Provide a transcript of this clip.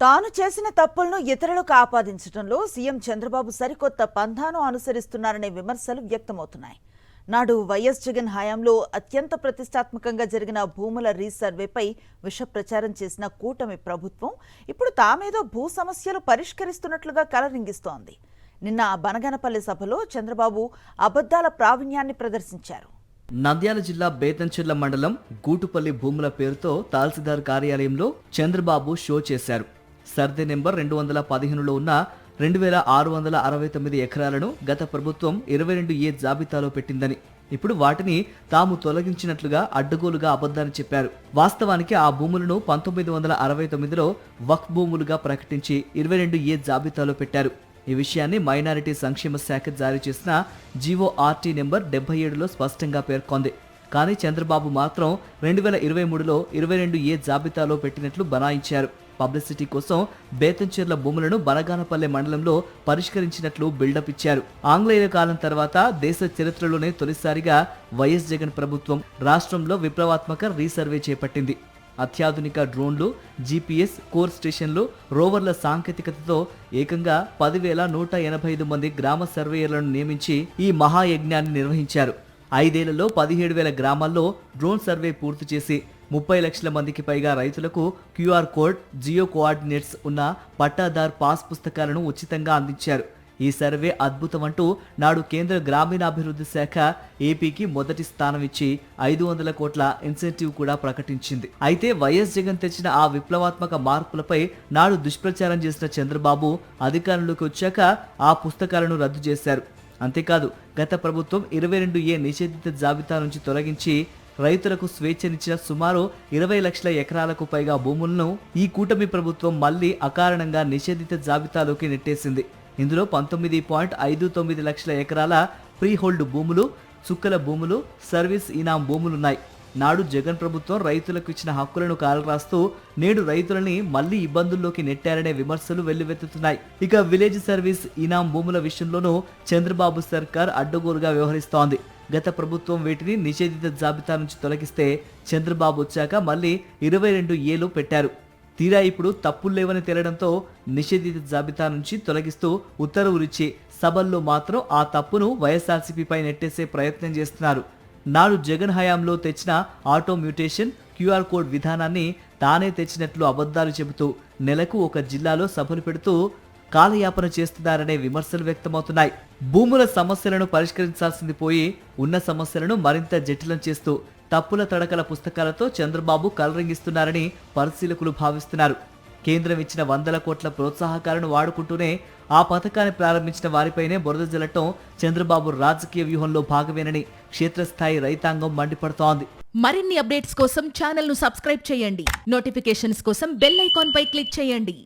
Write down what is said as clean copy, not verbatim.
తాను చేసిన తప్పులను ఇతరులకు ఆపాదించడంలో సీఎం చంద్రబాబు సరికొత్త పంథాను అనుసరిస్తున్నారనే విమర్శలు వ్యక్తమవుతున్నాయి. నాడు వైఎస్ జగన్ హయాంలో అత్యంత ప్రతిష్టాత్మకంగా జరిగిన భూముల రీసర్వేపై విష ప్రచారం చేసిన కూటమి ప్రభుత్వం ఇప్పుడు తామేదో భూ సమస్యలు పరిష్కరిస్తున్నట్లుగా కలరింగిస్తోంది. నిన్న బనగానపల్లి సభలో చంద్రబాబు అబద్ధాల ప్రావీణ్యాన్ని ప్రదర్శించారు. నంద్యాల జిల్లా బేతంచెర్ల మండలం గూటుపల్లి భూముల పేరుతో తహసీల్దార్ కార్యాలయంలో చంద్రబాబు షో చేశారు. సర్వే నెంబర్ 215లో ఉన్న 2669 ఎకరాలను గత ప్రభుత్వం 22A జాబితాలో పెట్టిందని, ఇప్పుడు వాటిని తాము తొలగించినట్లుగా అడ్డగోలుగా అబద్ధాన్ని చెప్పారు. వాస్తవానికి ఆ భూములను 1969లో వక్ఫ్ భూములుగా ప్రకటించి 22A జాబితాలో పెట్టారు. ఈ విషయాన్ని మైనారిటీ సంక్షేమ శాఖ జారీ చేసిన జీవోఆర్టీ నెంబర్ 77లో స్పష్టంగా పేర్కొంది. కానీ చంద్రబాబు మాత్రం 2023లో 22A జాబితాలో పెట్టినట్లు బనాయించారు. పబ్లిసిటీ కోసం బేతంచెర్ల భూములను బనగానపల్లె మండలంలో పరిష్కరించినట్లు బిల్డప్ ఇచ్చారు. ఆంగ్లేయుల కాలం తర్వాత దేశ చరిత్రలోనే తొలిసారిగా వైఎస్ జగన్ ప్రభుత్వం రాష్ట్రంలో విప్లవాత్మక రీసర్వే చేపట్టింది. అత్యాధునిక డ్రోన్లు, జీపీఎస్, కోర్ స్టేషన్లు, రోవర్ల సాంకేతికతతో ఏకంగా 10,185 మంది గ్రామ సర్వేయర్లను నియమించి ఈ మహాయజ్ఞాన్ని నిర్వహించారు. 5 ఏళ్లలో 17,000 గ్రామాల్లో డ్రోన్ సర్వే పూర్తి చేసి 30 లక్షల మందికి పైగా రైతులకు క్యూఆర్ కోడ్, జియో కోఆర్డినేట్స్ ఉన్న పట్టాదార్ పాస్ పుస్తకాలను ఉచితంగా అందించారు. ఈ సర్వే అద్భుతం అంటూ నాడు కేంద్ర గ్రామీణాభివృద్ధి శాఖ ఏపీకి మొదటి స్థానం ఇచ్చి 500 కోట్ల ఇన్సెంటివ్ కూడా ప్రకటించింది. అయితే వైఎస్ జగన్ తెచ్చిన ఆ విప్లవాత్మక మార్పులపై నాడు దుష్ప్రచారం చేసిన చంద్రబాబు అధికారంలోకి వచ్చాక ఆ పుస్తకాలను రద్దు చేశారు. అంతేకాదు, గత ప్రభుత్వం 22A నిషేధిత జాబితా నుంచి తొలగించి రైతులకు స్వేచ్ఛనిచ్చిన సుమారు 20 లక్షల ఎకరాలకు పైగా భూములను ఈ కూటమి ప్రభుత్వం మళ్లీ అకారణంగా నిషేధిత జాబితాలోకి నెట్టేసింది. ఇందులో 19.59 లక్షల ఎకరాల ఫ్రీ హోల్డ్ భూములు, చుక్కల భూములు, సర్వీస్ ఇనాం భూములున్నాయి. నాడు జగన్ ప్రభుత్వం రైతులకు ఇచ్చిన హక్కులను కాలరాస్తూ నేడు రైతులని మళ్లీ ఇబ్బందుల్లోకి నెట్టారనే విమర్శలు వెల్లువెత్తుతున్నాయి. ఇక విలేజ్ సర్వీస్ ఇనాం భూముల విషయంలోనూ చంద్రబాబు సర్కార్ అడ్డగోలుగా వ్యవహరిస్తోంది. గత ప్రభుత్వం వీటిని నిషేధిత జాబితా నుంచి తొలగిస్తే చంద్రబాబు వచ్చాక మళ్లీ 22Aలో పెట్టారు. తీరా ఇప్పుడు తప్పుల్లేవని తేలడంతో నిషేధిత జాబితా నుంచి తొలగిస్తూ ఉత్తర్వులిచ్చి సభల్లో మాత్రం ఆ తప్పును వైఎస్ఆర్సీపీపై నెట్టేసే ప్రయత్నం చేస్తున్నారు. నాడు జగన్ హయాంలో తెచ్చిన ఆటో మ్యూటేషన్, క్యూఆర్ కోడ్ విధానాన్ని తానే తెచ్చినట్లు అబద్ధాలు చెబుతూ నెలకు ఒక జిల్లాలో సభలు పెడుతూ కాలయాపన చేస్తున్నారనే విమర్శలు వ్యక్తమవుతున్నాయి. భూముల సమస్యలను పరిష్కరించాల్సింది పోయి ఉన్న సమస్యలను మరింత జటిలం చేస్తూ తప్పుల తడకల పుస్తకాలతో చంద్రబాబు కలరింగిస్తున్నారని పరిశీలకులు భావిస్తున్నారు. కేంద్రం ఇచ్చిన 100 కోట్ల ప్రోత్సాహకాలను వాడుకుంటూనే ఆ పథకాన్ని ప్రారంభించిన వారిపైనే బురద జల్లటం చంద్రబాబు రాజకీయ వ్యూహంలో భాగమేనని క్షేత్రస్థాయి రైతాంగం మండిపడుతోంది. మరిన్ని అప్డేట్స్ కోసం ఛానల్ ను సబ్స్క్రైబ్ చేయండి. నోటిఫికేషన్స్ కోసం బెల్ ఐకాన్ పై క్లిక్ చేయండి.